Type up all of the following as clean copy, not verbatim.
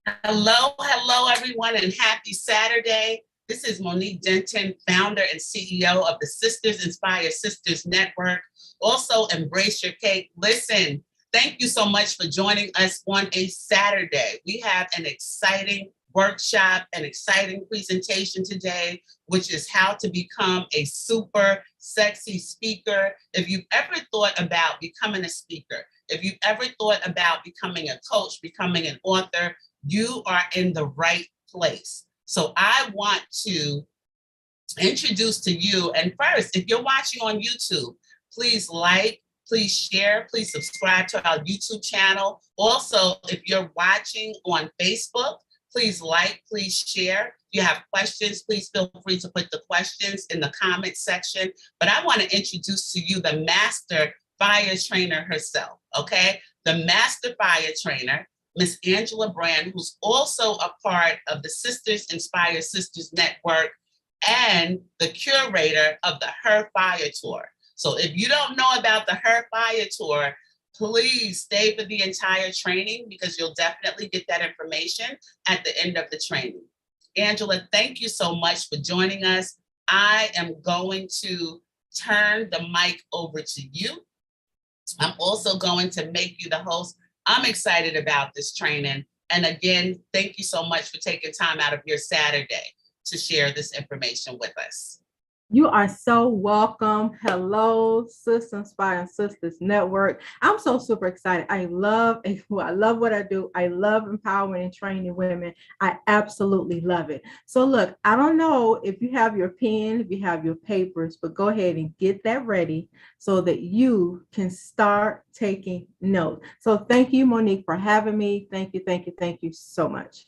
Hello, everyone, and happy Saturday. This is Monique Denton, founder and CEO of the Sisters Inspire Sisters Network. Also, embrace your cake. Listen, thank you so much for joining us on a Saturday. We have an exciting workshop, an exciting presentation today, which is how to become a super sexy speaker. If you've ever thought about becoming a speaker, if you've ever thought about becoming a coach, becoming an author, you are in the right place. So I want to introduce to you, and first, if you're watching on YouTube, please like, please share, please subscribe to our YouTube channel. Also, if you're watching on Facebook, please like, please share. If you have questions, please feel free to put the questions in the comment section. But I want to introduce to you the master fire trainer herself, okay? The master fire trainer, Miss Angela Brand, who's also a part of the Sisters Inspire Sisters Network and the curator of the Her Fire Tour. So if you don't know about the Her Fire Tour, please stay for the entire training because you'll definitely get that information at the end of the training. Angela, thank you so much for joining us. I am going to turn the mic over to you. I'm also going to make you the host. I'm excited about this training. And again, thank you so much for taking time out of your Saturday to share this information with us. You are so welcome. Hello, Sisters Inspire Sisters Network. I'm so super excited. I love what I do. I love empowering and training women. I absolutely love it. So look, I don't know if you have your pen, if you have your papers, but go ahead and get that ready so that you can start taking notes. So thank you, Monique, for having me. Thank you so much.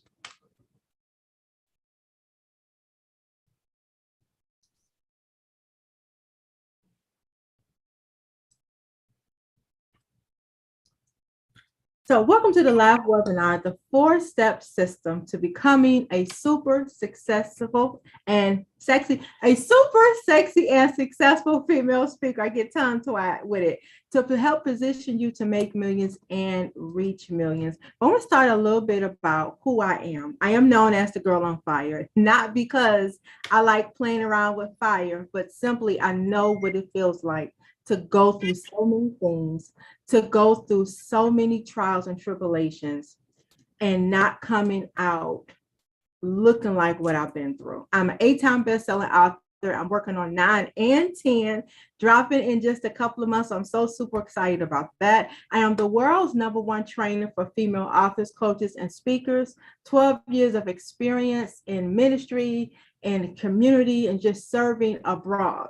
So welcome to the live webinar, the 4-step system to becoming a super successful and sexy, and successful female speaker. I get tongue-tied with it to help position you to make millions and reach millions. I want to start a little bit about who I am. I am known as the girl on fire, not because I like playing around with fire, but simply I know what it feels like to go through so many things, to go through so many trials and tribulations and not coming out looking like what I've been through. I'm an 8-time best-selling author. I'm working on 9 and 10, dropping in just a couple of months. I'm so super excited about that. I am the world's #1 trainer for female authors, coaches, and speakers. 12 years of experience in ministry and community and just serving abroad.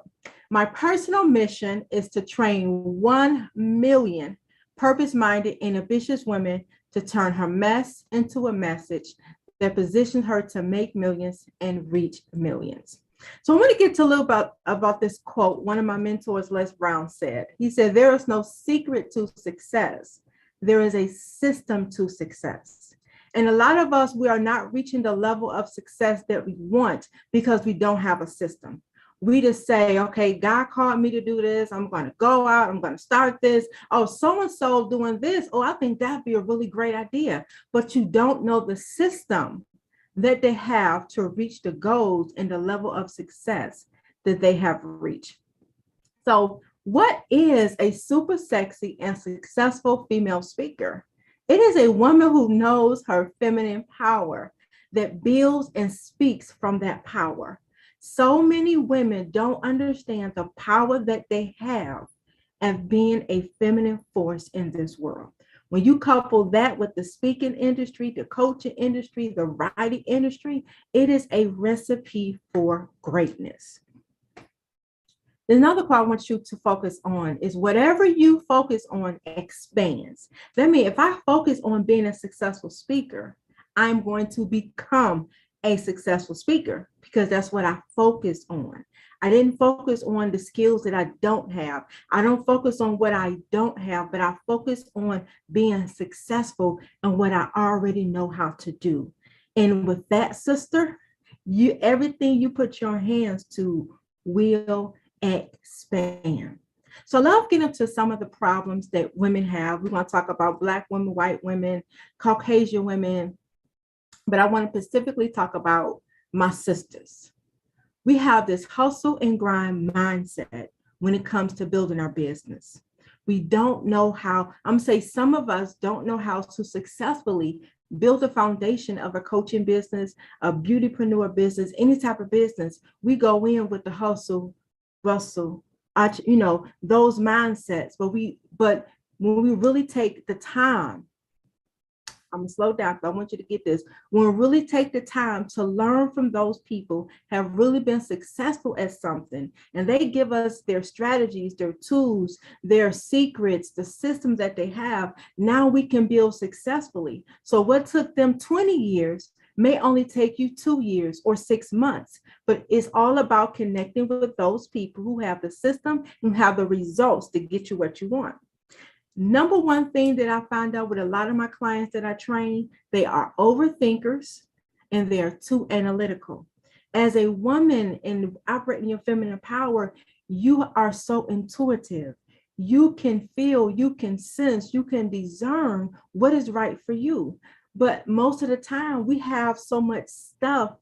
My personal mission is to train 1 million purpose-minded and ambitious women to turn her mess into a message that positions her to make millions and reach millions. So I want to get to a little about this quote. One of my mentors, Les Brown, said, he said, "There is no secret to success. There is a system to success." And a lot of us, we are not reaching the level of success that we want because we don't have a system. We just say, okay, God called me to do this. I'm going to go out. I'm going to start this. Oh, so-and-so doing this. Oh, I think that'd be a really great idea. But you don't know the system that they have to reach the goals and the level of success that they have reached. So what is a super sexy and successful female speaker? It is a woman who knows her feminine power, that builds and speaks from that power. So many women don't understand the power that they have of being a feminine force in this world. When you couple that with the speaking industry, the coaching industry, the writing industry, it is a recipe for greatness. Another part I want you to focus on is whatever you focus on expands. That means if I focus on being a successful speaker, I'm going to become a successful speaker because that's what I focus on. I didn't focus on the skills that I don't have. I don't focus on what I don't have, but I focus on being successful and what I already know how to do. And with that, sister, everything you put your hands to will expand. So let's get into some of the problems that women have. We're going to talk about Black women, white women, Caucasian women, but I want to specifically talk about my sisters. We have this hustle and grind mindset when it comes to building our business. We don't know how, I'm saying some of us don't know how to successfully build a foundation of a coaching business, a beautypreneur business, any type of business. We go in with the hustle, bustle, those mindsets. But when we really take the time, I'm gonna slow down, but I want you to get this. When we really take the time to learn from those people have really been successful at something, and they give us their strategies, their tools, their secrets, the systems that they have, now we can build successfully. So what took them 20 years may only take you 2 years or 6 months, but it's all about connecting with those people who have the system and have the results to get you what you want. Number one thing that I find out with a lot of my clients that I train, they are overthinkers and they're too analytical. As a woman and operating your feminine power, you are so intuitive. You can feel, you can sense, you can discern what is right for you. But most of the time we have so much stuff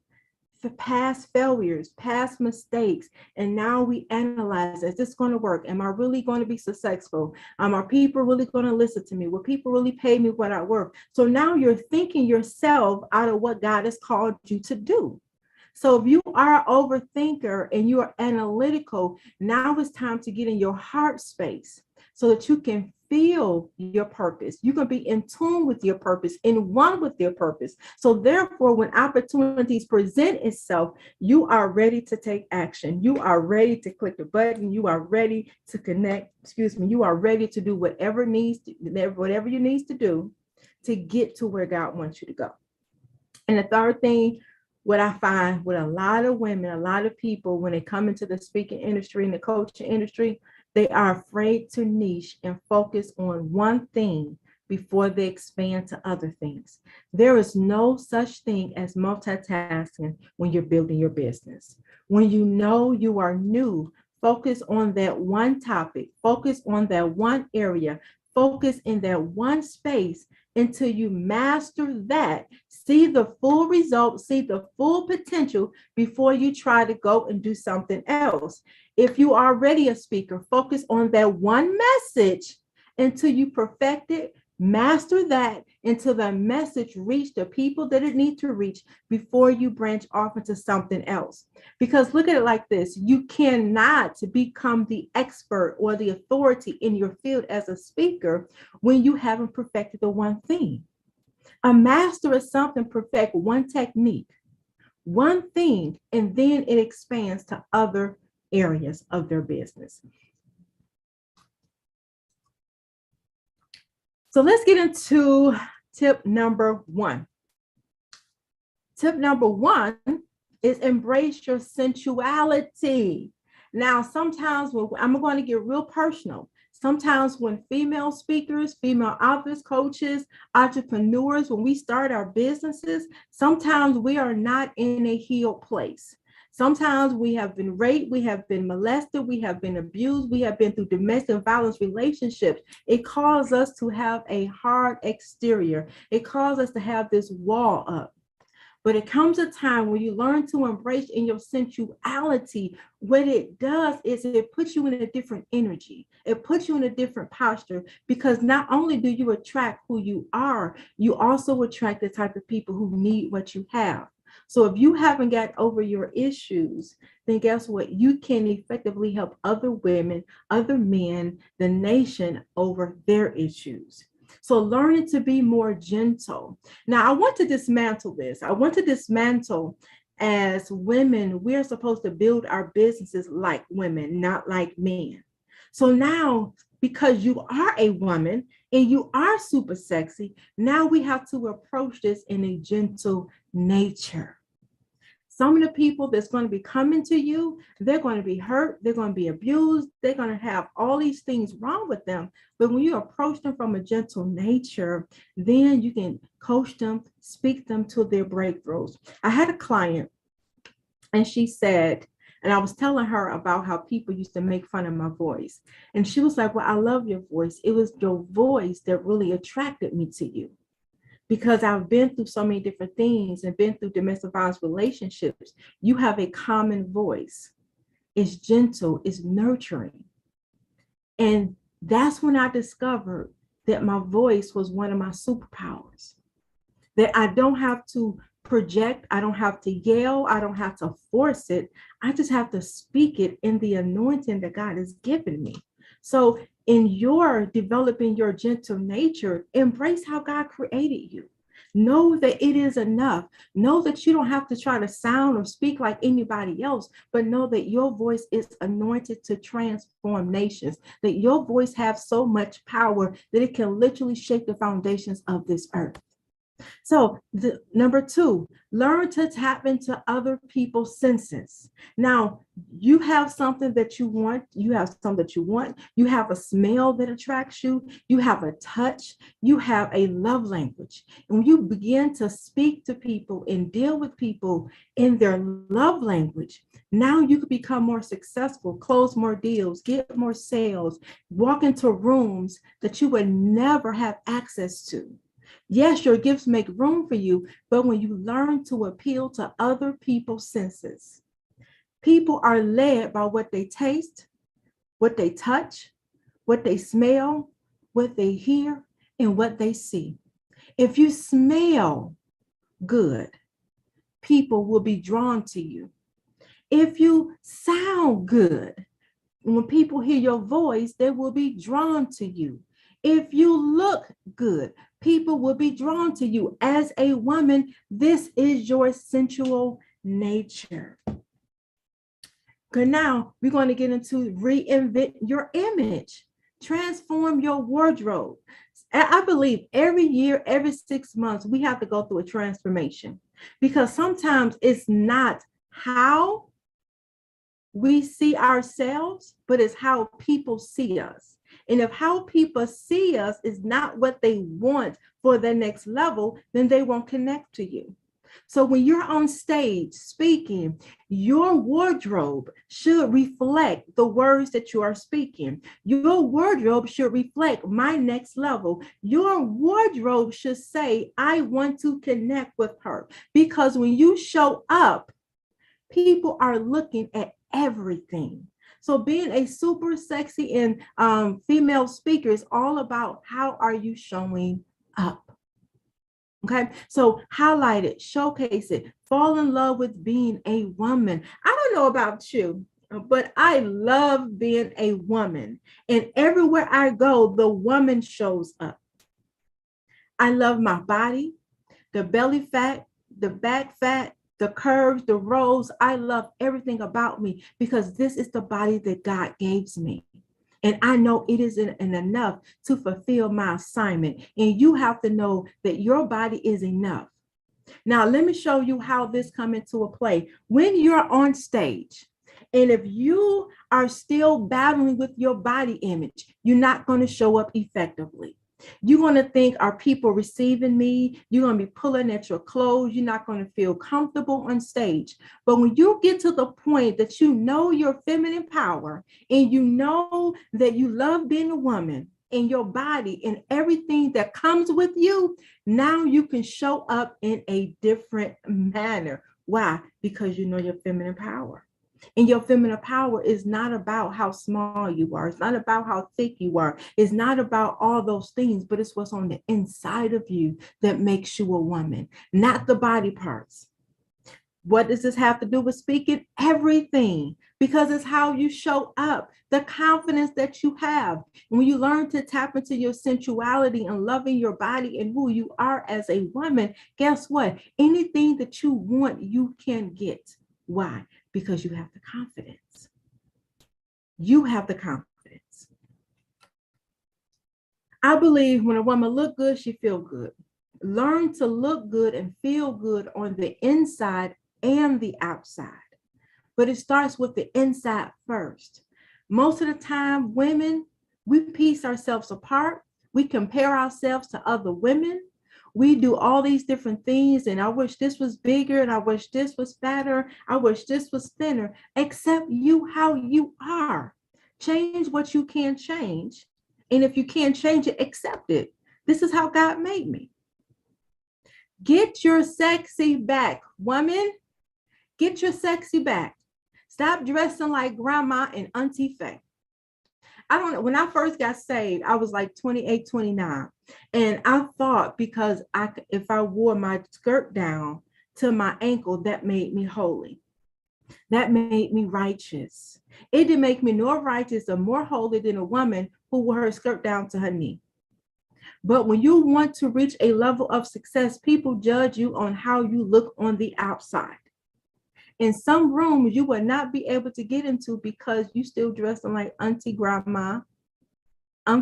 for past failures, past mistakes, and now we analyze, is this going to work? Am I really going to be successful? Are people really going to listen to me? Will people really pay me what I work? So now you're thinking yourself out of what God has called you to do. So if you are an overthinker and you are analytical, now it's time to get in your heart space so that you can feel your purpose. You can be in tune with your purpose, in one with your purpose. So therefore, when opportunities present itself, you are ready to take action. You are ready to click the button. You are ready to connect. You are ready to do whatever you need to do to get to where God wants you to go. And the third thing, what I find with a lot of women, a lot of people, when they come into the speaking industry and the coaching industry, they are afraid to niche and focus on one thing before they expand to other things. There is no such thing as multitasking when you're building your business. When you know you are new, focus on that one topic, focus on that one area, focus in that one space until you master that. See the full result, see the full potential before you try to go and do something else. If you are already a speaker, focus on that one message until you perfect it, master that until the message reach the people that it needs to reach before you branch off into something else. Because look at it like this, you cannot become the expert or the authority in your field as a speaker when you haven't perfected the one thing. A master is something, perfect one technique, one thing, and then it expands to other areas of their business. So let's get into tip number one. Tip number one is embrace your sensuality. Now, sometimes I'm going to get real personal. Sometimes when female speakers, female authors, coaches, entrepreneurs, when we start our businesses, sometimes we are not in a healed place. Sometimes we have been raped, we have been molested, we have been abused, we have been through domestic violence relationships. It causes us to have a hard exterior. It causes us to have this wall up. But it comes a time when you learn to embrace in your sensuality. What it does is it puts you in a different energy. It puts you in a different posture, because not only do you attract who you are, you also attract the type of people who need what you have. So if you haven't got over your issues, then guess what? You can effectively help other women, other men, the nation over their issues. So learning to be more gentle. Now, I want to dismantle this. I want to dismantle, as women, we're supposed to build our businesses like women, not like men. So now, because you are a woman and you are super sexy, now we have to approach this in a gentle nature. Some of the people that's going to be coming to you, they're going to be hurt, they're going to be abused, they're going to have all these things wrong with them. But when you approach them from a gentle nature, then you can coach them, speak them to their breakthroughs. I had a client, and she said, and I was telling her about how people used to make fun of my voice. And she was like, well, I love your voice. It was your voice that really attracted me to you. because I've been through so many different things and been through domestic violence relationships. You have a common voice. It's gentle, it's nurturing. And that's when I discovered that my voice was one of my superpowers, that I don't have to project, I don't have to yell, I don't have to force it. I just have to speak it in the anointing that God has given me. So in your developing your gentle nature, embrace how God created you. Know that it is enough. Know that you don't have to try to sound or speak like anybody else, but know that your voice is anointed to transform nations, that your voice has so much power that it can literally shake the foundations of this earth. So number 2, learn to tap into other people's senses. Now, you have something that you want. You have something that you want. You have a smell that attracts you. You have a touch. You have a love language. And when you begin to speak to people and deal with people in their love language, now you can become more successful, close more deals, get more sales, walk into rooms that you would never have access to. Yes, your gifts make room for you, but when you learn to appeal to other people's senses, people are led by what they taste, what they touch, what they smell, what they hear, and what they see. If you smell good, people will be drawn to you. If you sound good, when people hear your voice, they will be drawn to you. If you look good, people will be drawn to you. As a woman, this is your sensual nature. Okay, now we're going to get into reinvent your image, transform your wardrobe. I believe every year, every 6 months, we have to go through a transformation, because sometimes it's not how we see ourselves, but it's how people see us. And if how people see us is not what they want for the next level, then they won't connect to you. So when you're on stage speaking, your wardrobe should reflect the words that you are speaking. Your wardrobe should reflect my next level. Your wardrobe should say, I want to connect with her. Because when you show up, people are looking at everything. So being a super sexy and female speaker is all about how are you showing up. Okay, so highlight it, showcase it, fall in love with being a woman. I don't know about you, but I love being a woman. And everywhere I go, the woman shows up. I love my body, the belly fat, the back fat, the curves, the rolls. I love everything about me because this is the body that God gave me. And I know it isn't enough to fulfill my assignment. And you have to know that your body is enough. Now, let me show you how this comes into a play. When you're on stage, and if you are still battling with your body image, you're not going to show up effectively. You're going to think, are people receiving me? You're going to be pulling at your clothes. You're not going to feel comfortable on stage. But when you get to the point that you know your feminine power and you know that you love being a woman and your body and everything that comes with you, now you can show up in a different manner. Why? Because you know your feminine power. And your feminine power is not about how small you are. It's not about how thick you are. It's not about all those things, but it's what's on the inside of you that makes you a woman, not the body parts. What does this have to do with speaking? Everything, because it's how you show up, the confidence that you have. When you learn to tap into your sensuality and loving your body and who you are as a woman, guess what? Anything that you want, you can get. Why? Because you have the confidence. You have the confidence. I believe when a woman look good, she feel good. Learn to look good and feel good on the inside and the outside. But it starts with the inside first. Most of the time, women, we piece ourselves apart. We compare ourselves to other women. We do all these different things, and I wish this was bigger, and I wish this was fatter, I wish this was thinner. Accept you how you are. Change what you can change. And if you can't change it, accept it. This is how God made me. Get your sexy back, woman. Get your sexy back. Stop dressing like grandma and Auntie Faye. I don't know. When I first got saved, I was like 28, 29. And I thought because if I wore my skirt down to my ankle, that made me holy. That made me righteous. It didn't make me more righteous or more holy than a woman who wore her skirt down to her knee. But when you want to reach a level of success, people judge you on how you look on the outside. In some rooms, you will not be able to get into because you still dressing like Auntie Grandma,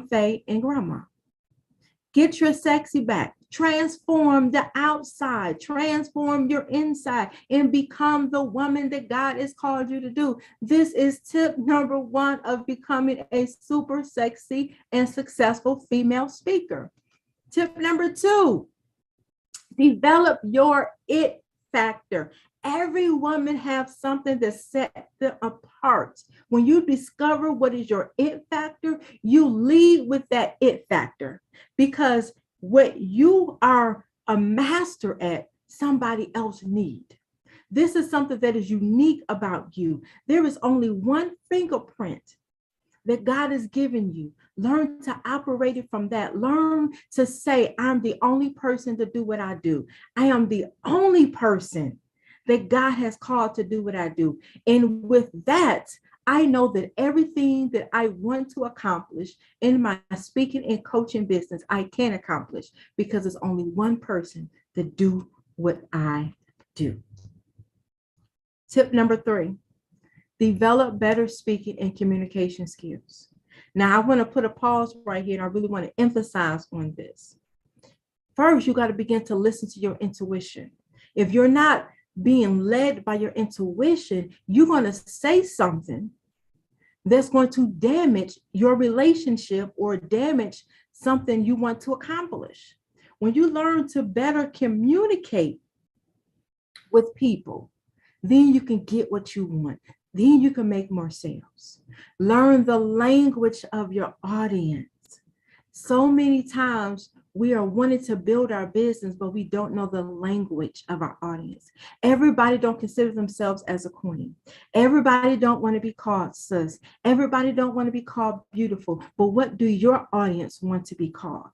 Faye, and Grandma. Get your sexy back. Transform the outside. Transform your inside and become the woman that God has called you to do. This is tip number 1 of becoming a super sexy and successful female speaker. Tip number 2, develop your it factor. Every woman has something that sets them apart. When you discover what is your it factor, you lead with that it factor, because what you are a master at, somebody else need. This is something that is unique about you. There is only one fingerprint that God has given you. Learn to operate it from that. Learn to say, I'm the only person to do what I do. I am the only person that God has called to do what I do. And with that, I know that everything that I want to accomplish in my speaking and coaching business, I can accomplish because there's only one person to do what I do. Tip number 3, develop better speaking and communication skills. Now, I want to put a pause right here, and I really want to emphasize on this. First, you got to begin to listen to your intuition. If you're not being led by your intuition, you're going to say something that's going to damage your relationship or damage something you want to accomplish. When you learn to better communicate with people, then you can get what you want. Then you can make more sales. Learn the language of your audience. So many times we are wanting to build our business, but we don't know the language of our audience. Everybody don't consider themselves as a queen. Everybody don't want to be called sis. Everybody don't want to be called beautiful. But what do your audience want to be called?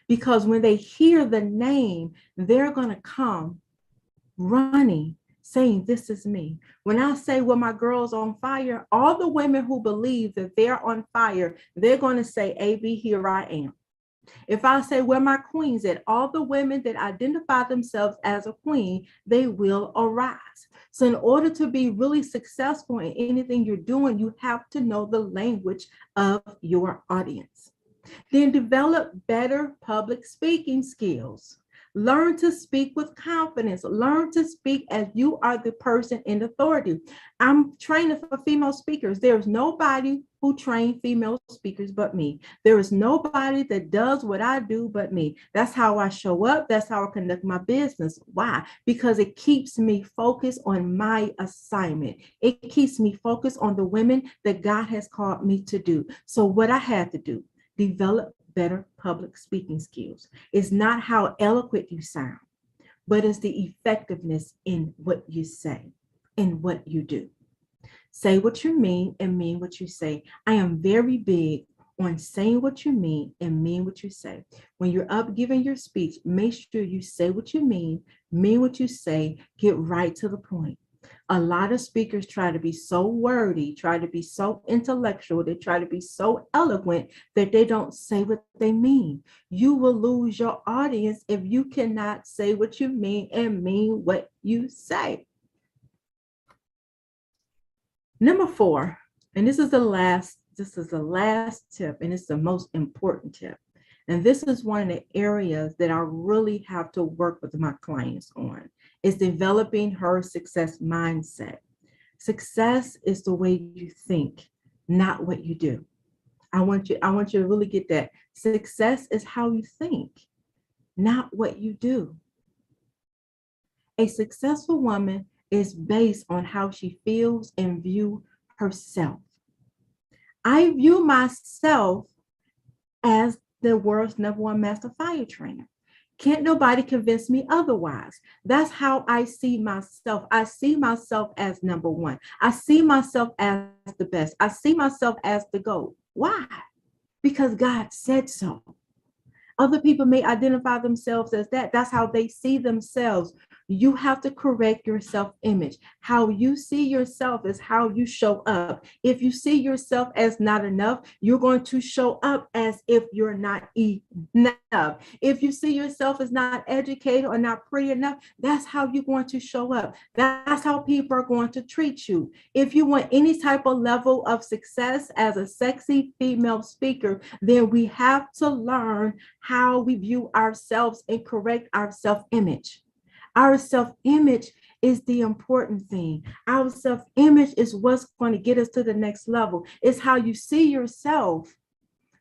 Because when they hear the name, they're going to come running, saying, this is me. When I say, well, my girl's on fire, all the women who believe that they're on fire, they're going to say, AB, here I am. If I say, where my queens at, all the women that identify themselves as a queen, they will arise. So in order to be really successful in anything you're doing, you have to know the language of your audience. Then develop better public speaking skills. Learn to speak with confidence. Learn to speak as you are the person in authority. I'm training for female speakers. There's nobody who trains female speakers but me. There is nobody that does what I do but me. That's how I show up. That's how I conduct my business. Why? Because it keeps me focused on my assignment. It keeps me focused on the women that God has called me to do. So what I had to do, develop better public speaking skills. It's not how eloquent you sound, but it's the effectiveness in what you say and what you do. Say what you mean and mean what you say. I am very big on saying what you mean and mean what you say. When you're up giving your speech, make sure you say what you mean what you say, get right to the point. A lot of speakers try to be so wordy, try to be so intellectual, they try to be so eloquent that they don't say what they mean. You will lose your audience if you cannot say what you mean and mean what you say. Number 4, and this is the last tip, and it's the most important tip. And this is one of the areas that I really have to work with my clients on, is developing her success mindset. Success is the way you think, not what you do. I want you to really get that. Success is how you think, not what you do. A successful woman is based on how she feels and views herself. I view myself as the world's #1 master fire trainer. Can't nobody convince me otherwise. That's how I see myself. I see myself as number one. I see myself as the best. I see myself as the GOAT. Why? Because God said so. Other people may identify themselves as that. That's how they see themselves. You have to correct your self-image. How you see yourself is how you show up. If you see yourself as not enough, you're going to show up as if you're not enough. If you see yourself as not educated or not pretty enough, that's how you're going to show up. That's how people are going to treat you. If you want any type of level of success as a sexy female speaker, then we have to learn how we view ourselves and correct our self-image. Our self-image is the important thing. Our self-image is what's going to get us to the next level. It's how you see yourself.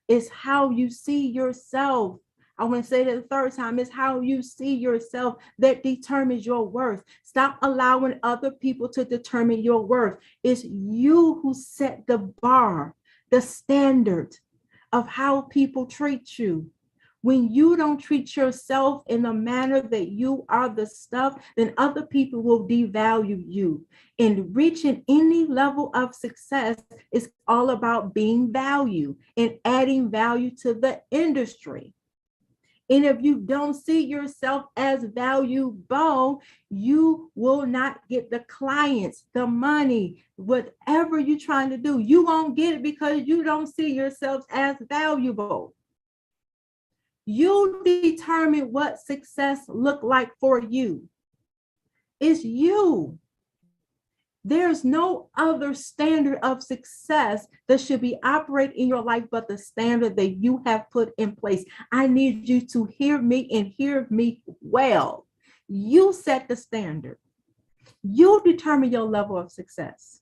It's how you see yourself. I want to say that the third time, is how you see yourself that determines your worth. Stop allowing other people to determine your worth. It's you who set the bar, the standard of how people treat you. When you don't treat yourself in a manner that you are the stuff, then other people will devalue you. And reaching any level of success is all about being valued and adding value to the industry. And if you don't see yourself as valuable, you will not get the clients, the money, whatever you're trying to do. You won't get it because you don't see yourself as valuable. You determine what success look like for you. It's you. There's no other standard of success that should be operating in your life but the standard that you have put in place. I need you to hear me and hear me well. You set the standard. You determine your level of success.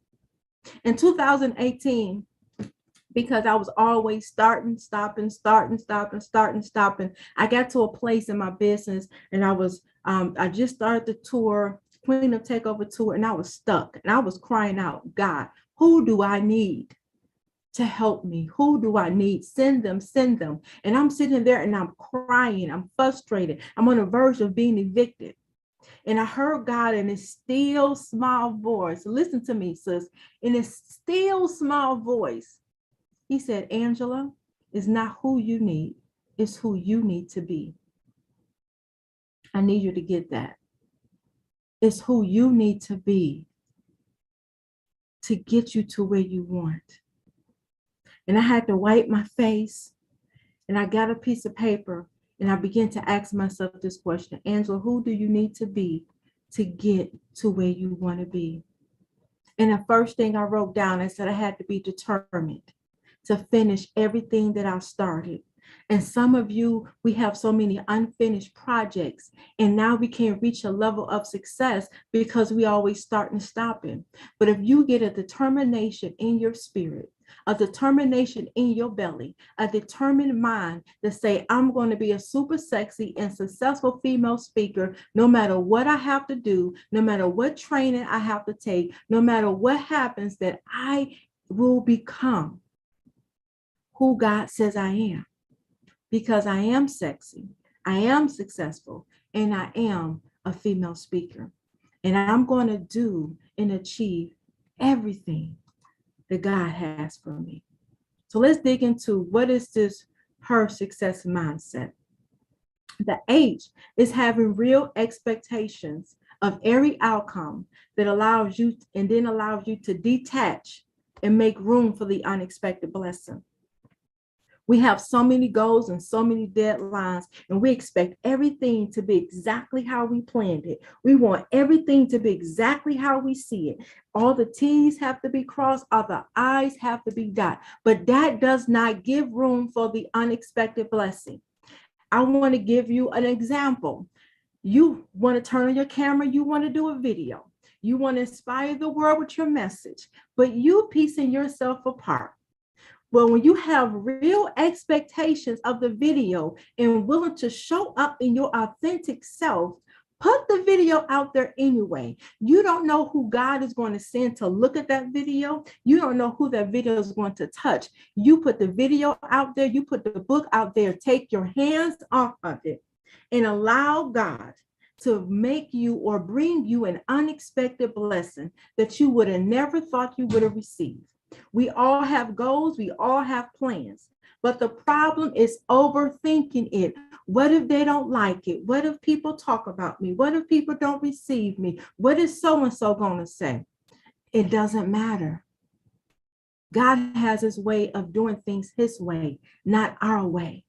In 2018, because I was always starting, stopping. I got to a place in my business and I just started the tour, Queen of Takeover tour, and I was stuck and I was crying out, God, who do I need to help me? Who do I need? Send them. And I'm sitting there and I'm crying. I'm frustrated. I'm on the verge of being evicted. And I heard God in his still small voice. Listen to me, sis. In his still small voice, he said, Angela, it's not who you need, it's who you need to be. I need you to get that. It's who you need to be to get you to where you want. And I had to wipe my face and I got a piece of paper and I began to ask myself this question, Angela, who do you need to be to get to where you want to be? And the first thing I wrote down, I said I had to be determined to finish everything that I started. And some of you, we have so many unfinished projects, and now we can't reach a level of success because we always start and stopping. But if you get a determination in your spirit, a determination in your belly, a determined mind to say, I'm going to be a super sexy and successful female speaker, no matter what I have to do, no matter what training I have to take, no matter what happens, that I will become who God says I am, because I am sexy, I am successful, and I am a female speaker. And I'm going to do and achieve everything that God has for me. So let's dig into what is this her success mindset. The H is having real expectations of every outcome that allows you to detach and make room for the unexpected blessing. We have so many goals and so many deadlines, and we expect everything to be exactly how we planned it. We want everything to be exactly how we see it. All the T's have to be crossed, all the I's have to be dotted, but that does not give room for the unexpected blessing. I want to give you an example. You want to turn on your camera, you want to do a video. You want to inspire the world with your message, but you piecing yourself apart. Well, when you have real expectations of the video and willing to show up in your authentic self, put the video out there anyway. You don't know who God is going to send to look at that video. You don't know who that video is going to touch. You put the video out there, you put the book out there, take your hands off of it. and allow God to make you or bring you an unexpected blessing that you would have never thought you would have received. We all have goals, we all have plans, but the problem is overthinking it. What if they don't like it? What if people talk about me? What if people don't receive me? What is so-and-so going to say? It doesn't matter. God has his way of doing things his way, not our way.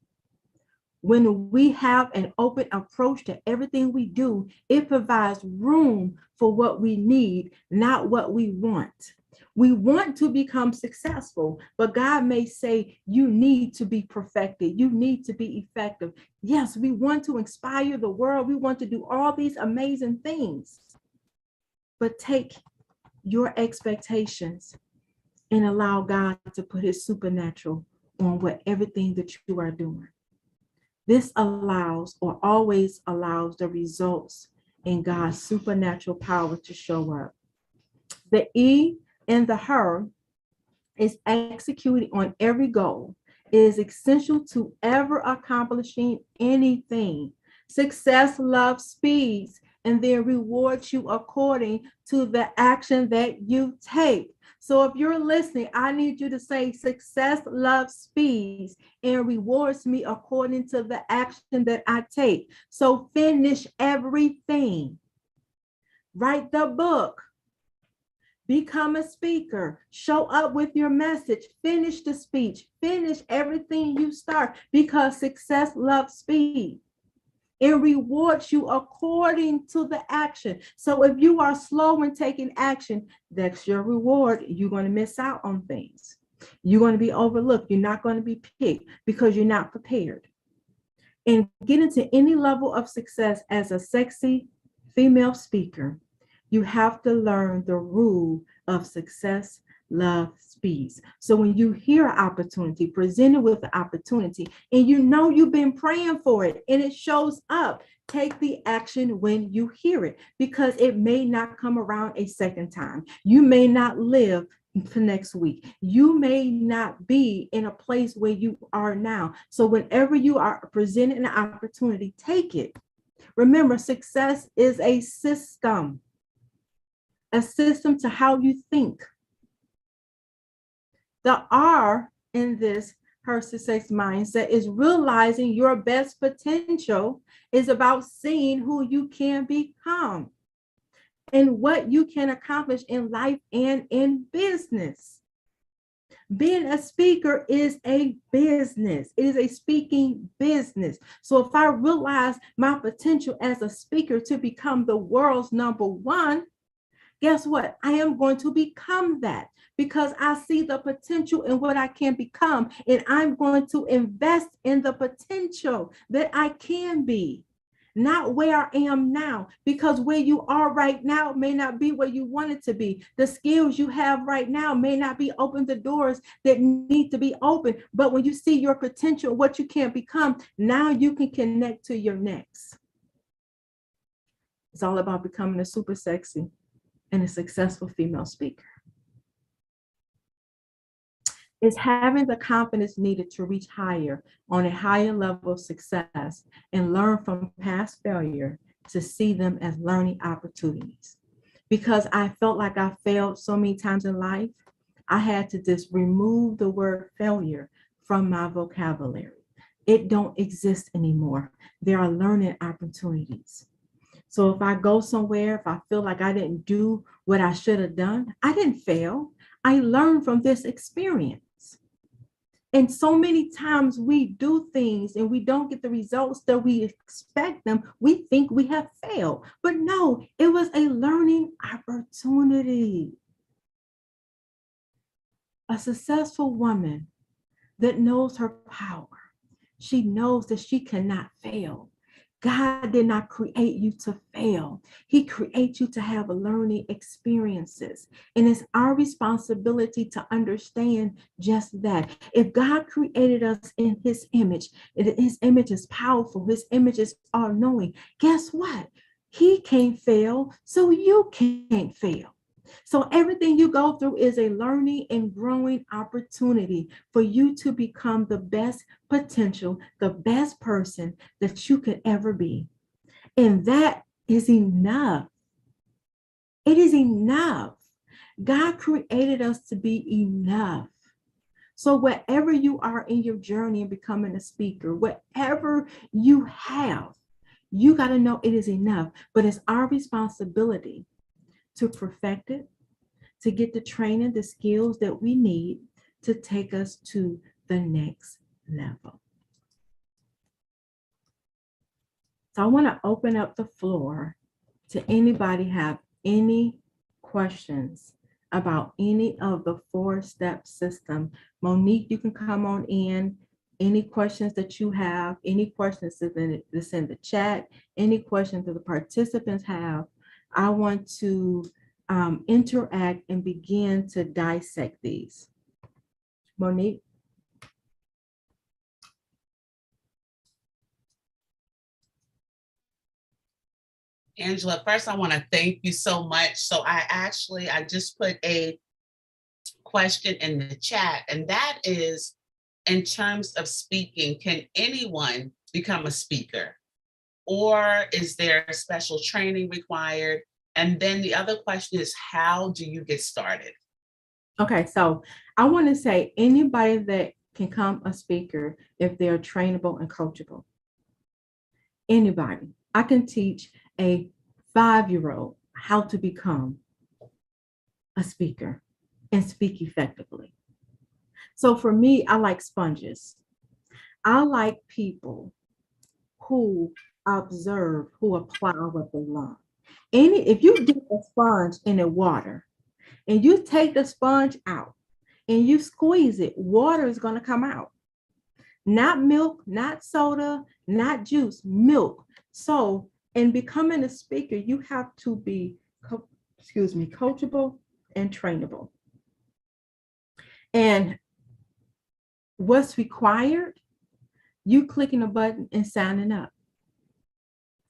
When we have an open approach to everything we do, it provides room for what we need, not what we want. We want to become successful, but God may say, you need to be perfected. You need to be effective. Yes, we want to inspire the world. We want to do all these amazing things, but take your expectations and allow God to put his supernatural on everything that you are doing. This allows or always allows the results in God's supernatural power to show up. The E in the her is executing on every goal. It is essential to ever accomplishing anything. Success loves speeds and then rewards you according to the action that you take. So if you're listening, I need you to say success loves speeds and rewards me according to the action that I take. So finish everything. Write the book. Become a speaker. Show up with your message. Finish the speech. Finish everything you start because success loves speed. It rewards you according to the action. So if you are slow in taking action, that's your reward. You're going to miss out on things. You're going to be overlooked. You're not going to be picked because you're not prepared. And getting to any level of success as a sexy female speaker, you have to learn the rule of success, love, speeds. So when you hear an opportunity, presented with the opportunity, and you know you've been praying for it and it shows up, take the action when you hear it because it may not come around a second time. You may not live for next week. You may not be in a place where you are now. So whenever you are presented an opportunity, take it. Remember, success is a system to how you think. The R in this her success mindset is realizing your best potential is about seeing who you can become and what you can accomplish in life and in business. Being a speaker is a business. It is a speaking business. So if I realize my potential as a speaker to become the world's #1, guess what? I am going to become that because I see the potential in what I can become, and I'm going to invest in the potential that I can be, not where I am now, because where you are right now may not be where you want it to be. The skills you have right now may not be open the doors that need to be open, but when you see your potential, what you can become, now you can connect to your next. It's all about becoming a super sexy and a successful female speaker. Is having the confidence needed to reach higher on a higher level of success and learn from past failure to see them as learning opportunities. Because I felt like I failed so many times in life, I had to just remove the word failure from my vocabulary. It don't exist anymore. There are learning opportunities. So if I go somewhere, if I feel like I didn't do what I should have done, I didn't fail. I learned from this experience. And so many times we do things and we don't get the results that we expect them. We think we have failed, but no, it was a learning opportunity. A successful woman that knows her power, she knows that she cannot fail. God did not create you to fail. He created you to have learning experiences. And it's our responsibility to understand just that. If God created us in his image is powerful. His image is all-knowing. Guess what? He can't fail, so you can't fail. So everything you go through is a learning and growing opportunity for you to become the best potential, the best person that you could ever be. And that is enough. It is enough. God created us to be enough. So wherever you are in your journey in becoming a speaker, whatever you have, you got to know it is enough. But it's our responsibility to perfect it, to get the training, the skills that we need to take us to the next level. So I want to open up the floor to anybody have any questions about any of the 4-step system. Monique, you can come on in. Any questions that you have, any questions that's in the chat, any questions that the participants have, I want to interact and begin to dissect these. Monique? Angela, first I want to thank you so much. So I just put a question in the chat, and that is, in terms of speaking, can anyone become a speaker? Or is there special training required? And then the other question is, how do you get started? Okay, so I want to say anybody that can become a speaker if they're trainable and coachable. Anybody. I can teach a 5-year-old how to become a speaker and speak effectively. So for me, I like sponges. I like people who observe, who apply what they learn. If you dip a sponge in the water and you take the sponge out and you squeeze it, water is going to come out. Not milk, not soda, not juice, milk. So in becoming a speaker, you have to be, coachable and trainable. And what's required? You clicking a button and signing up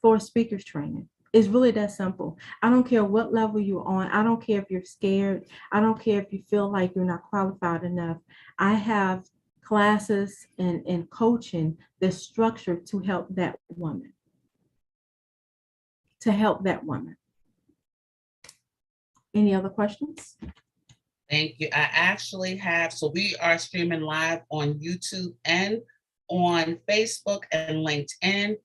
for a speaker's training. It's really that simple. I don't care what level you're on. I don't care if you're scared. I don't care if you feel like you're not qualified enough. I have classes and coaching that's structured to help that woman. Any other questions? Thank you. I actually have, so we are streaming live on YouTube and on Facebook and LinkedIn.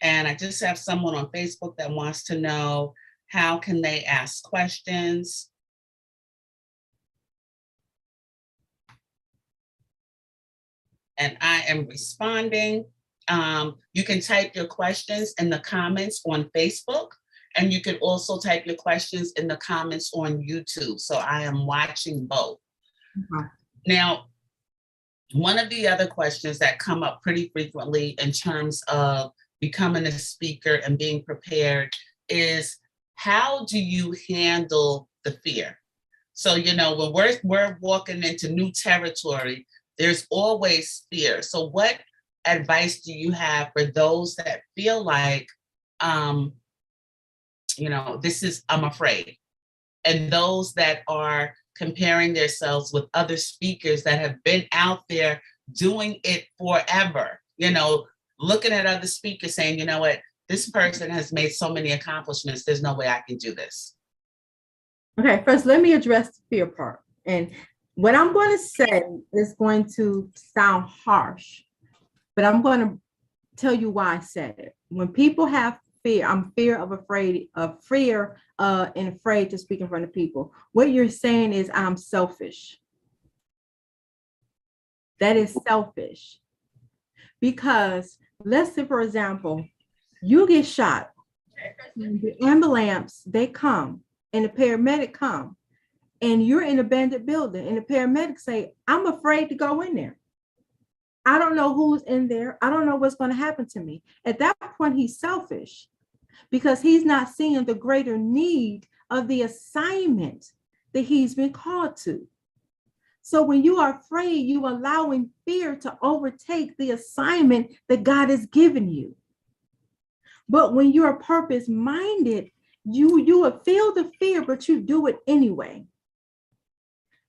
And I just have someone on Facebook that wants to know, how can they ask questions? And I am responding. You can type your questions in the comments on Facebook, and you can also type your questions in the comments on YouTube. So I am watching both. Mm-hmm. Now, one of the other questions that come up pretty frequently in terms of becoming a speaker and being prepared is, how do you handle the fear? So, when we're walking into new territory, there's always fear. So what advice do you have for those that feel like, I'm afraid, and those that are comparing themselves with other speakers that have been out there doing it forever, looking at other speakers saying, you know what, this person has made so many accomplishments, there's no way I can do this? Okay, first, let me address the fear part. And what I'm going to say is going to sound harsh, but I'm going to tell you why I said it. When people have fear, afraid to speak in front of people. What you're saying is, I'm selfish. That is selfish. Because let's say, for example, you get shot. The ambulance, they come, and the paramedic come, and you're in an abandoned building, and the paramedics say, I'm afraid to go in there. I don't know who's in there. I don't know what's going to happen to me. At that point, he's selfish, because he's not seeing the greater need of the assignment that he's been called to. So when you are afraid, you are allowing fear to overtake the assignment that God has given you. But when you are purpose-minded You would feel the fear, but you do it anyway.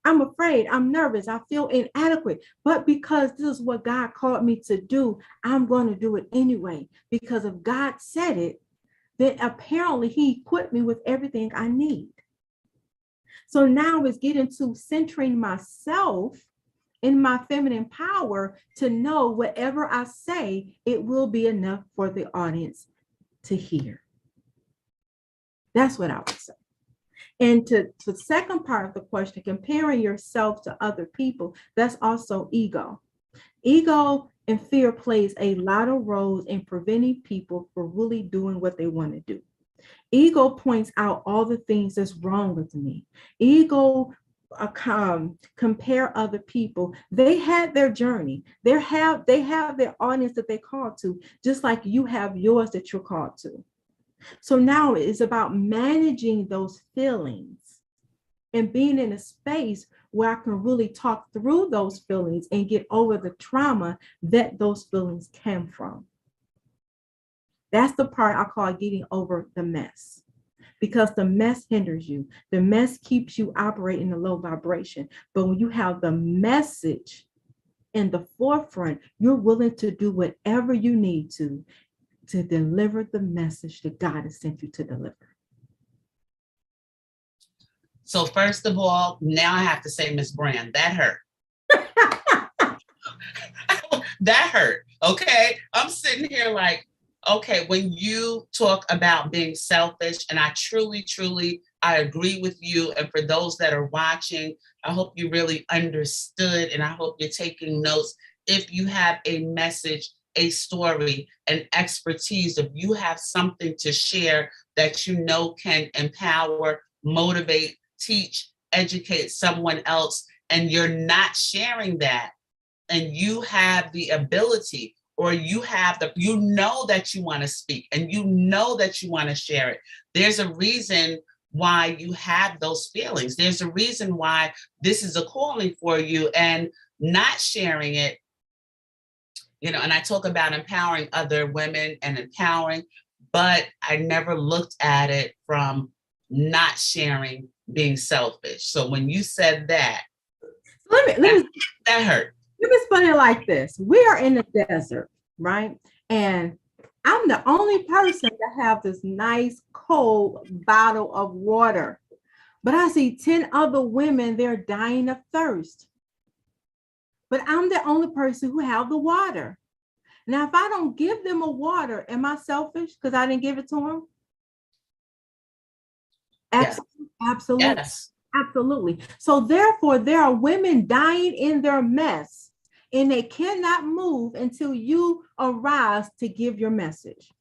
I'm afraid, I'm nervous, I feel inadequate, but because this is what God called me to do, I'm going to do it anyway. Because if God said it, then apparently he equipped me with everything I need. So now it's getting to centering myself in my feminine power to know whatever I say, it will be enough for the audience to hear. That's what I would say. And to the second part of the question, comparing yourself to other people, that's also ego. Ego and fear plays a lot of roles in preventing people from really doing what they want to do. Ego points out all the things that's wrong with me. Ego compare other people. They had their journey. They have their audience that they call to, just like you have yours that you're called to. So now it's about managing those feelings and being in a space where I can really talk through those feelings and get over the trauma that those feelings came from. That's the part I call getting over the mess, because the mess hinders you. The mess keeps you operating in a low vibration. But when you have the message in the forefront, you're willing to do whatever you need to deliver the message that God has sent you to deliver. So first of all, now I have to say, Miss Brand, that hurt. That hurt. Okay. I'm sitting here like, okay, when you talk about being selfish, and I truly, I agree with you. And for those that are watching, I hope you really understood, and I hope you're taking notes. If you have a message, a story, an expertise, if you have something to share that you know can empower, motivate, teach, educate someone else, and you're not sharing that, and you have the ability, or you know that you want to speak, and you know that you want to share it, there's a reason why you have those feelings. There's a reason why this is a calling for you, and not sharing it, and I talk about empowering other women and empowering, but I never looked at it from not sharing, being selfish. So when you said that, that hurt. Let me explain it like this. We are in the desert, right? And I'm the only person that have this nice cold bottle of water. But I see 10 other women, they're dying of thirst. But I'm the only person who have the water. Now, if I don't give them a water, am I selfish because I didn't give it to them? Absolutely. Yes. Absolutely. Yes. Absolutely. So therefore, there are women dying in their mess, and they cannot move until you arise to give your message.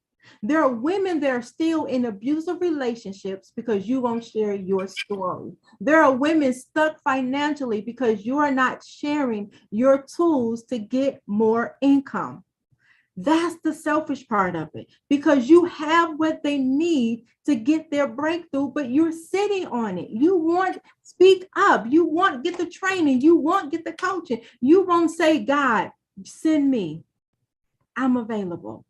There are women that are still in abusive relationships because you won't share your story. There are women stuck financially because you are not sharing your tools to get more income. That's the selfish part of it, because you have what they need to get their breakthrough, but you're sitting on it. You want speak up. You want get the training. You want get the coaching. You won't say, God, send me. I'm available.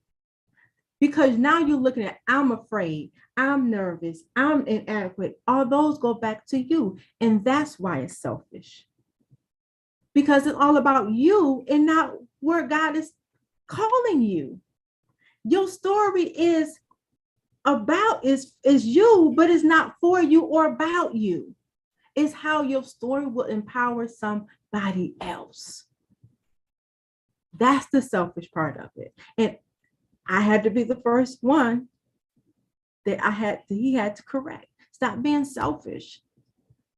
Because now you're looking at, I'm afraid, I'm nervous, I'm inadequate. All those go back to you. And that's why it's selfish. Because it's all about you and not where God is calling you. Your story is about is you, but it's not for you or about you. It's how your story will empower somebody else. That's the selfish part of it. And I had to be the first one that he had to correct. Stop being selfish.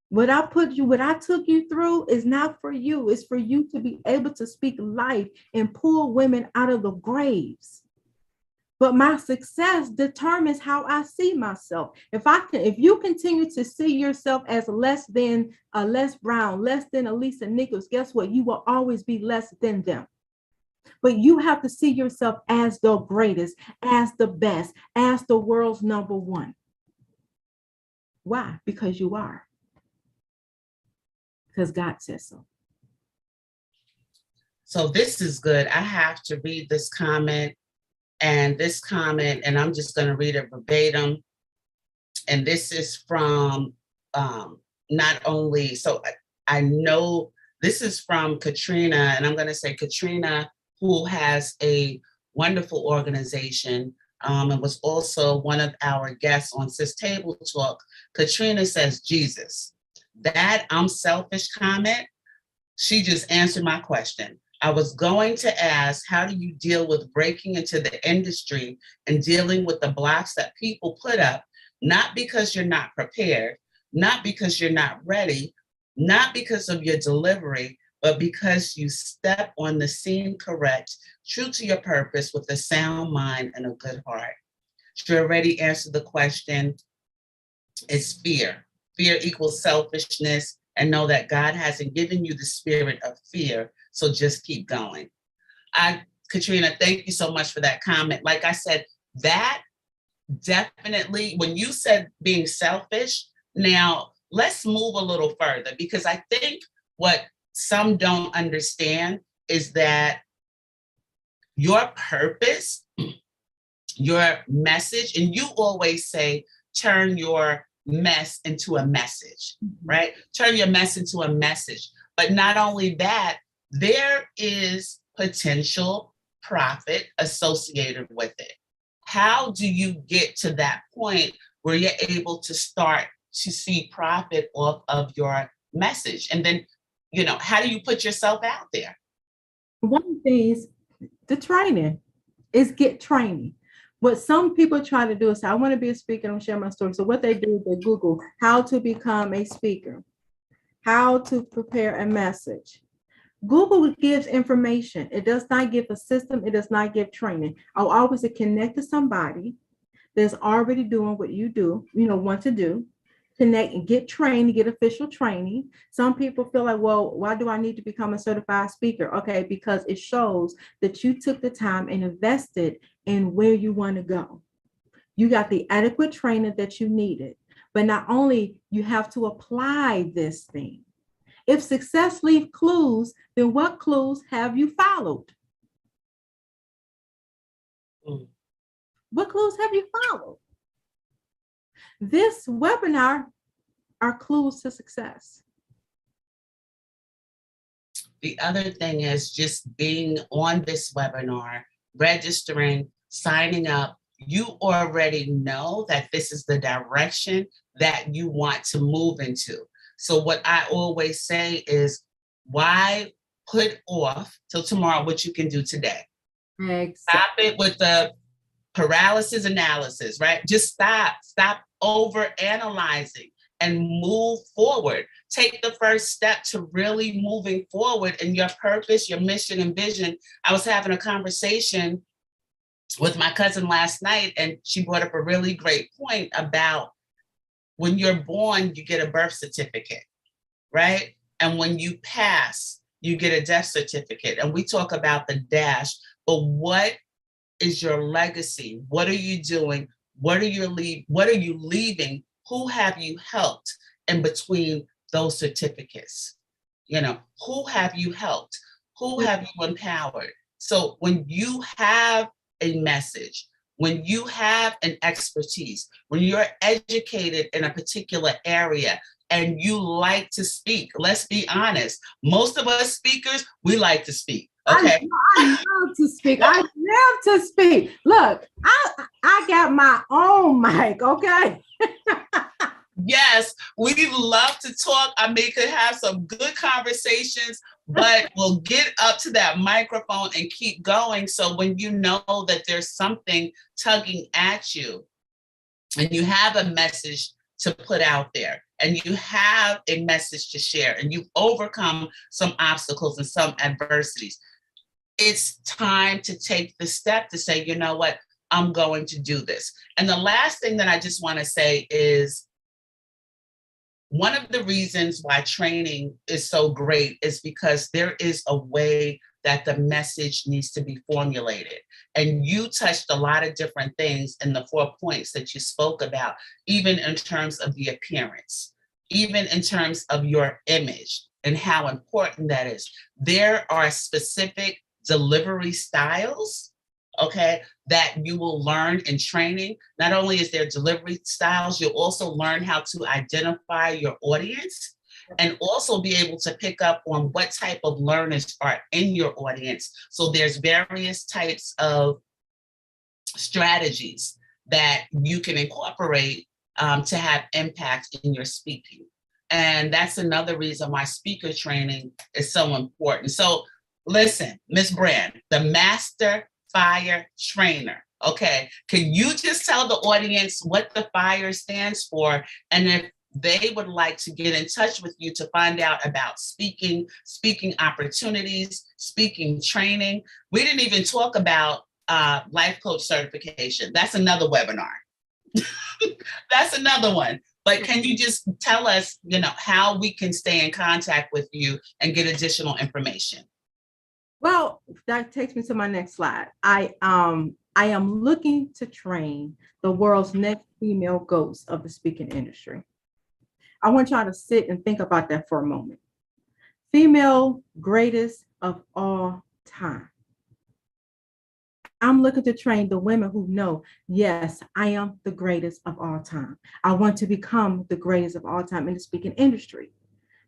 What I took you through is not for you. It's for you to be able to speak life and pull women out of the graves. But my success determines how I see myself. If you continue to see yourself as less than a Les Brown, less than a Lisa Nichols, guess what? You will always be less than them. But you have to see yourself as the greatest, as the best, as the world's number one. Why? Because you are. Because God says so. So this is good. I have to read this comment, and I'm just going to read it verbatim. And this is from not only, so I know this is from Katrina, and I'm going to say Katrina, who has a wonderful organization and was also one of our guests on Sis Table Talk. Katrina says, Jesus, that I'm selfish comment, she just answered my question. I was going to ask, how do you deal with breaking into the industry and dealing with the blocks that people put up, not because you're not prepared, not because you're not ready, not because of your delivery, but because you step on the scene correct, true to your purpose with a sound mind and a good heart. She already answered the question. It's fear. Fear equals selfishness, and know that God hasn't given you the spirit of fear. So just keep going. Katrina, thank you so much for that comment. Like I said, that definitely, when you said being selfish, now let's move a little further, because I think what some don't understand is that your purpose, your message, and you always say, turn your mess into a message, right? Turn your mess into a message. But not only that, there is potential profit associated with it. How do you get to that point where you're able to start to see profit off of your message? And then, how do you put yourself out there? One thing is the training is get training. What some people try to do is say, I want to be a speaker, and share my story. So what they do is they Google how to become a speaker, how to prepare a message. Google gives information. It does not give a system. It does not give training. I'll always say connect to somebody that's already doing what you do, want to do. Connect and get trained, get official training. Some people feel like, well, why do I need to become a certified speaker? Okay, because it shows that you took the time and invested in where you want to go. You got the adequate training that you needed, but not only you have to apply this thing. If success leaves clues, then what clues have you followed? What clues have you followed? This webinar are clues to success. The other thing is just being on this webinar, registering, signing up. You already know that this is the direction that you want to move into. So what I always say is, why put off till tomorrow what you can do today? Exactly. Stop it with the paralysis analysis, right? Just stop over analyzing and move forward. Take the first step to really moving forward in your purpose, your mission and vision. I was having a conversation with my cousin last night, and she brought up a really great point about when you're born, you get a birth certificate, right? And when you pass, you get a death certificate. And we talk about the dash, but what is your legacy? What are you doing? What are you leaving? Who have you helped in between those certificates? Who have you helped? Who have you empowered? So when you have a message, when you have an expertise, when you're educated in a particular area and you like to speak, let's be honest, most of us speakers, we like to speak. Okay. I love to speak. I love to speak. Look, I got my own mic, okay? Yes, we love to talk. I mean, could have some good conversations, but we'll get up to that microphone and keep going. So when you know that there's something tugging at you and you have a message to put out there and you have a message to share and you've overcome some obstacles and some adversities, it's time to take the step to say, you know what, I'm going to do this. And the last thing that I just want to say is, one of the reasons why training is so great is because there is a way that the message needs to be formulated. And you touched a lot of different things in the 4 points that you spoke about, even in terms of the appearance, even in terms of your image and how important that is. There are specific delivery styles, okay, that you will learn in training. Not only is there delivery styles, you'll also learn how to identify your audience and also be able to pick up on what type of learners are in your audience. So there's various types of strategies that you can incorporate to have impact in your speaking. And that's another reason why speaker training is so important. So listen, Ms. Brand, the Master Fire Trainer. Okay, can you just tell the audience what the FIRE stands for? And if they would like to get in touch with you to find out about speaking opportunities, speaking training. We didn't even talk about life coach certification. That's another webinar. That's another one. But can you just tell us, how we can stay in contact with you and get additional information? Well, that takes me to my next slide. I am looking to train the world's next female ghost of the speaking industry. I want y'all to sit and think about that for a moment. Female greatest of all time. I'm looking to train the women who know, yes, I am the greatest of all time. I want to become the greatest of all time in the speaking industry.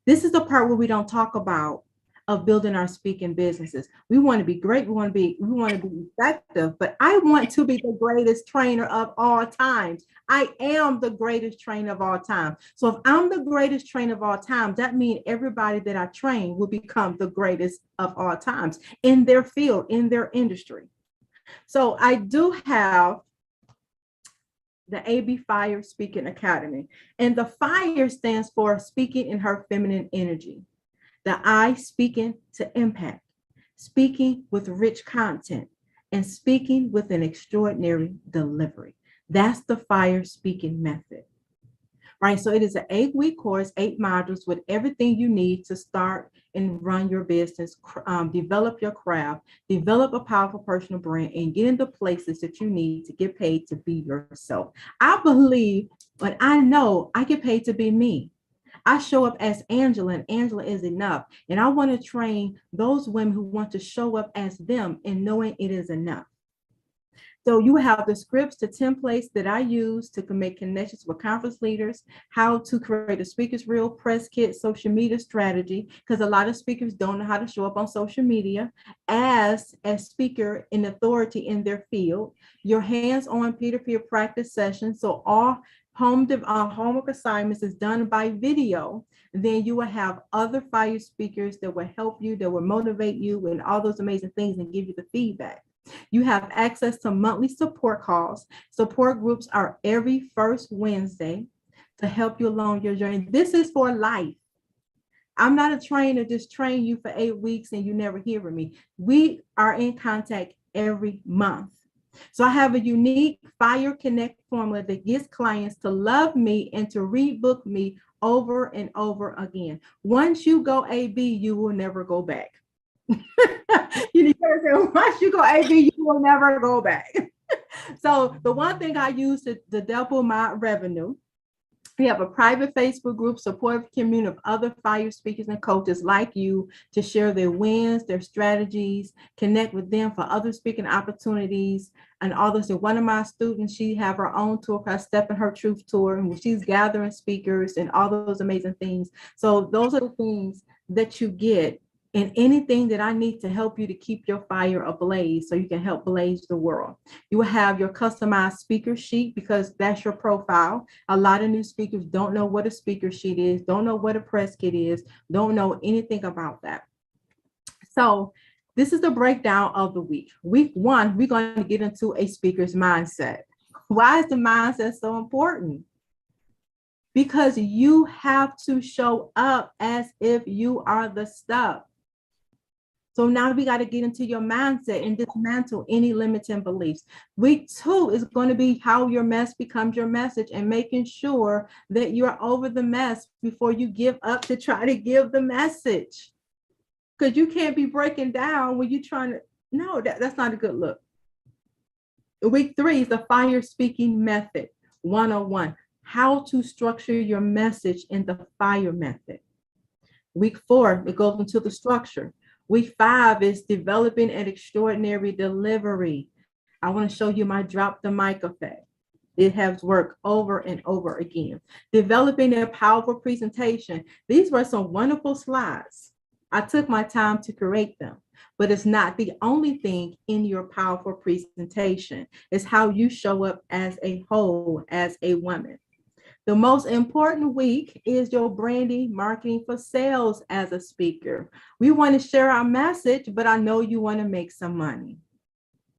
This is the part where we don't talk about of building our speaking businesses. We want to be great. We want to be effective, but I want to be the greatest trainer of all times. I am the greatest trainer of all time. So if I'm the greatest trainer of all time, that means everybody that I train will become the greatest of all times in their field, in their industry. So I do have the AB Fire Speaking Academy, and the FIRE stands for Speaking in Her Feminine Energy. The I, speaking to impact, speaking with rich content, and speaking with an extraordinary delivery. That's the FIRE speaking method, right? So it is an 8-week course, 8 modules with everything you need to start and run your business, develop your craft, develop a powerful personal brand, and get into places that you need to get paid to be yourself. I believe, but I know I get paid to be me. I show up as Angela, and Angela is enough. And I want to train those women who want to show up as them and knowing it is enough. So you have the scripts, the templates that I use to make connections with conference leaders, how to create a speaker's reel, press kit, social media strategy, because a lot of speakers don't know how to show up on social media as a speaker in authority in their field. Your hands-on peer-to-peer practice sessions. So all homework assignments is done by video. Then you will have other FIRE speakers that will help you, that will motivate you, and all those amazing things and give you the feedback. You have access to monthly support calls. Support groups are every first Wednesday to help you along your journey. This is for life. I'm not a trainer, just train you for 8 weeks and you never hear from me. We are in contact every month. So I have a unique FIRE Connect formula that gets clients to love me and to rebook me over and over again. Once you go AB, you will never go back. Once you go AB, you will never go back. So the one thing I use to double my revenue, we have a private Facebook group, supportive community of other FIRE speakers and coaches like you to share their wins, their strategies, connect with them for other speaking opportunities, and all those. So one of my students, she have her own tour, called Step in Her Truth Tour, and she's gathering speakers and all those amazing things. So those are the things that you get. And anything that I need to help you to keep your fire ablaze so you can help blaze the world. You will have your customized speaker sheet because that's your profile. A lot of new speakers don't know what a speaker sheet is, don't know what a press kit is, don't know anything about that. So this is the breakdown of the week. Week 1, we're going to get into a speaker's mindset. Why is the mindset so important? Because you have to show up as if you are the stuff. So now we got to get into your mindset and dismantle any limiting beliefs. Week 2 is going to be how your mess becomes your message and making sure that you're over the mess before you give up to try to give the message. Because you can't be breaking down when you're trying to, no, that's not a good look. Week 3 is the FIRE speaking method 101, how to structure your message in the FIRE method. Week 4, it goes into the structure. Week 5 is developing an extraordinary delivery. I want to show you my drop the mic effect. It has worked over and over again. Developing a powerful presentation. These were some wonderful slides. I took my time to create them, but it's not the only thing in your powerful presentation. It's how you show up as a whole, as a woman. The most important week is your branding, marketing for sales as a speaker. We want to share our message, but I know you want to make some money.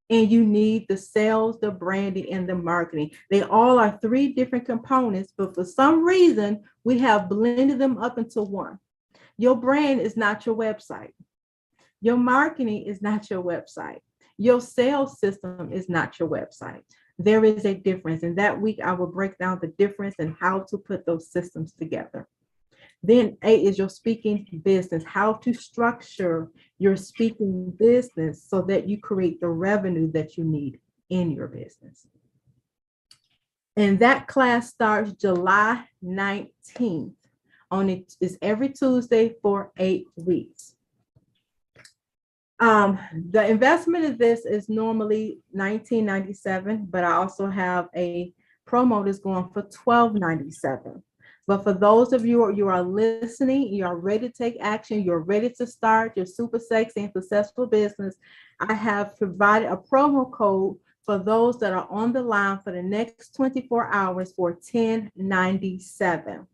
And you need the sales, the branding, and the marketing. They all are three different components, but for some reason, we have blended them up into one. Your brand is not your website. Your marketing is not your website. Your sales system is not your website. There is a difference. And that week, I will break down the difference and how to put those systems together. Then A is your speaking business, how to structure your speaking business so that you create the revenue that you need in your business. And that class starts July 19th. It's every Tuesday for 8 weeks. The investment of this is normally $19.97, but I also have a promo that's going for $12.97. But for those of you who are listening, you are ready to take action, you're ready to start your super sexy and successful business, I have provided a promo code for those that are on the line for the next 24 hours for $10.97.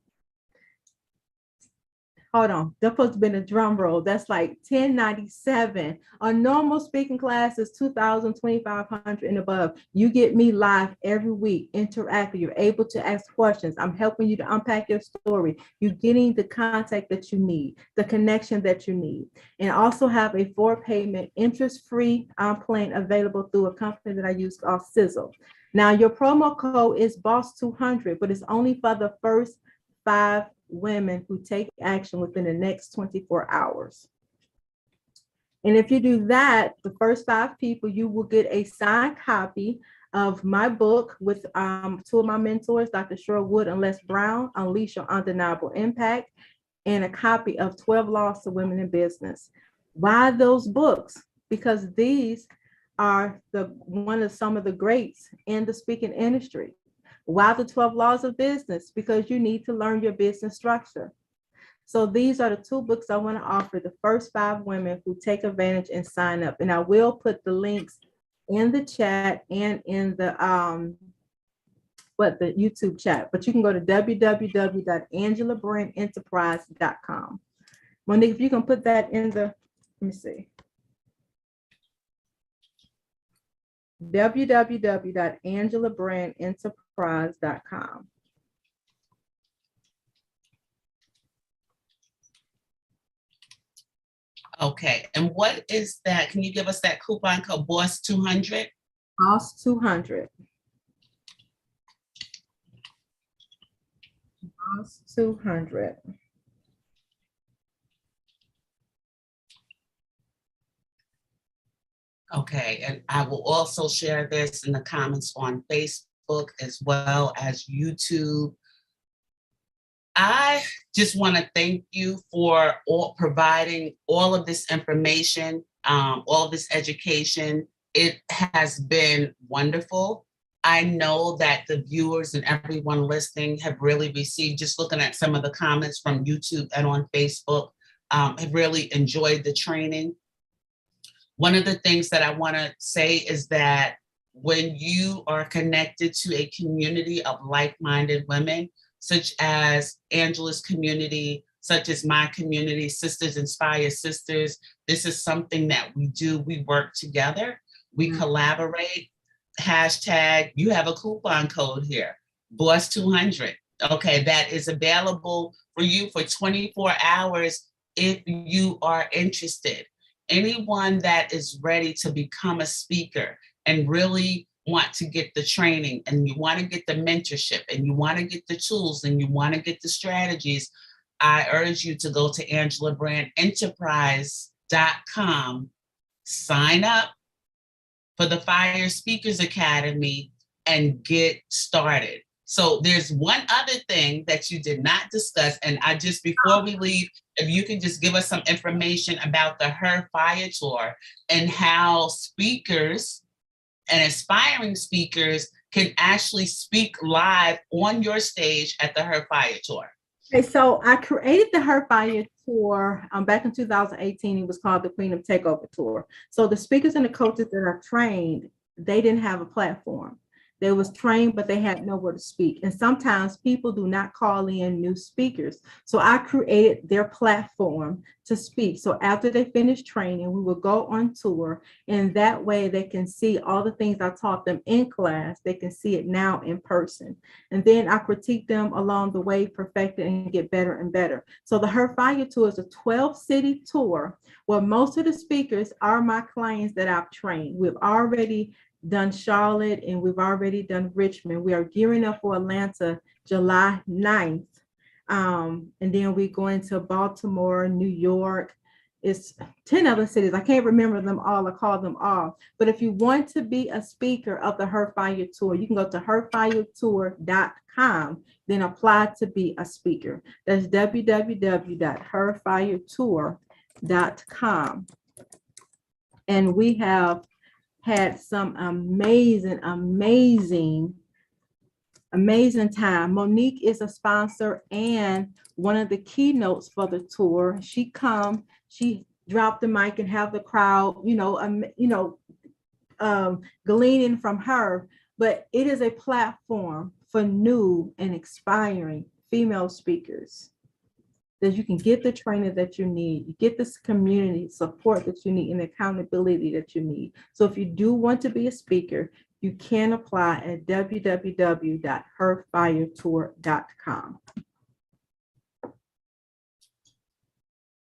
Hold on, that's supposed to be a drum roll. That's like $10.97. A normal speaking class is $2,000, $2,500 and above. You get me live every week, interactive. You're able to ask questions. I'm helping you to unpack your story. You're getting the contact that you need, the connection that you need. And also have a 4-payment interest-free plan available through a company that I use called Sizzle. Now, your promo code is BOSS200, but it's only for the first 5 women who take action within the next 24 hours. And if you do that, the first 5 people, you will get a signed copy of my book with 2 of my mentors, Dr. Cheryl Wood and Les Brown, Unleash Your Undeniable Impact, and a copy of 12 Laws to Women in Business. Why those books? Because these are some of the greats in the speaking industry. Why the 12 Laws of Business? Because you need to learn your business structure. So these are the 2 books I want to offer the first 5 women who take advantage and sign up. And I will put the links in the chat and in the YouTube chat. But you can go to www.angelabrandenterprise.com. Monique, if you can put that in the, let me see. www.angelabrandenterprise.com. Okay, and what is that? Can you give us that coupon code, BOSS200? BOSS200. BOSS200. Okay, and I will also share this in the comments on Facebook as well as YouTube. I just want to thank you for providing all of this information, all of this education. It has been wonderful. I know that the viewers and everyone listening have really received, just looking at some of the comments from YouTube and on Facebook, have really enjoyed the training. One of the things that I want to say is that when you are connected to a community of like-minded women, such as Angela's community, such as my community, Sisters Inspire Sisters, this is something that we do. We work together, we collaborate. Hashtag, you have a coupon code here, BOSS200. Okay, that is available for you for 24 hours if you are interested. Anyone that is ready to become a speaker and really want to get the training and you want to get the mentorship and you want to get the tools and you want to get the strategies, I urge you to go to AngelaBrandEnterprise.com, sign up for the Fire Speakers Academy and get started. So there's one other thing that you did not discuss, and I just, before we leave, if you can just give us some information about the Her Fire Tour and how speakers And aspiring speakers can actually speak live on your stage at the Her Fire Tour. Okay, so I created the Her Fire Tour back in 2018. It was called the Queen of Takeover Tour. So the speakers and the coaches that are trained, they didn't have a platform. They was trained, but they had nowhere to speak. And sometimes people do not call in new speakers. So I created their platform to speak. So after they finish training, we will go on tour. And that way they can see all the things I taught them in class. They can see it now in person. And then I critique them along the way, perfect it, and get better and better. So the Her Fire Tour is a 12-city tour where most of the speakers are my clients that I've trained. We've already done Charlotte and we've already done Richmond. We are gearing up for Atlanta July 9th. And then we go into Baltimore, New York. It's 10 other cities. I can't remember them all. I call them all. But if you want to be a speaker of the Her Fire Tour, you can go to herfiretour.com, then apply to be a speaker. That's www.herfiretour.com. And we have had some amazing time. Monique is a sponsor and one of the keynotes for the tour. She dropped the mic and have the crowd, gleaning from her. But it is a platform for new and expiring female speakers, that you can get the training that you need, you get this community support that you need, and accountability that you need. So if you do want to be a speaker, you can apply at www.herfiretour.com.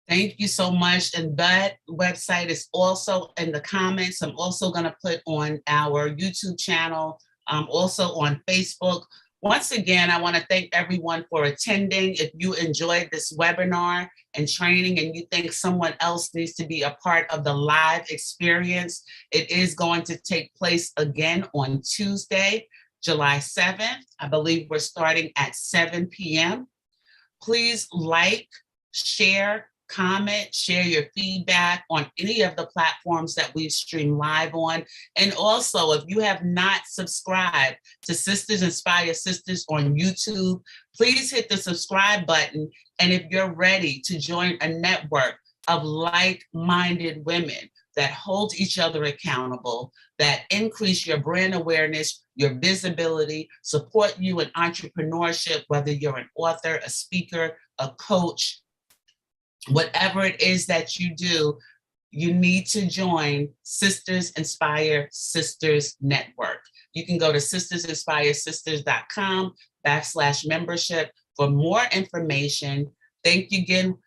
Thank you so much. And that website is also in the comments. I'm also going to put on our YouTube channel, also on Facebook. Once again, I want to thank everyone for attending. If you enjoyed this webinar and training and you think someone else needs to be a part of the live experience, it is going to take place again on Tuesday, July 7th. I believe we're starting at 7 p.m. Please like, share, comment, share your feedback on any of the platforms that we stream live on. And also, if you have not subscribed to Sisters Inspire Sisters on YouTube, please hit the subscribe button. And if you're ready to join a network of like-minded women that hold each other accountable, that increase your brand awareness, your visibility, support you in entrepreneurship, whether you're an author, a speaker, a coach, whatever it is that you do, you need to join Sisters Inspire Sisters Network. You can go to sistersinspiresisters.com/membership for more information. Thank you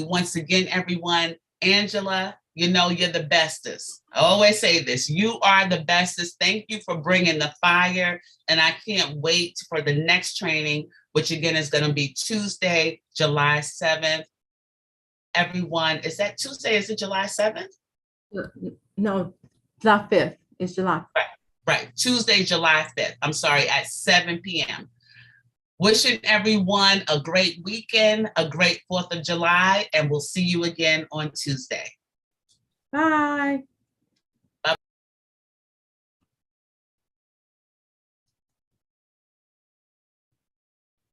once again, everyone. Angela, you know you're the bestest. I always say this, you are the bestest. Thank you for bringing the fire. And I can't wait for the next training, which again is going to be Tuesday, July 7th. Everyone, is that Tuesday? Is it July 7th? No, July 5th. It's July. Right. Tuesday, July 5th. I'm sorry, at 7 p.m. Wishing everyone a great weekend, a great 4th of July, and we'll see you again on Tuesday. Bye.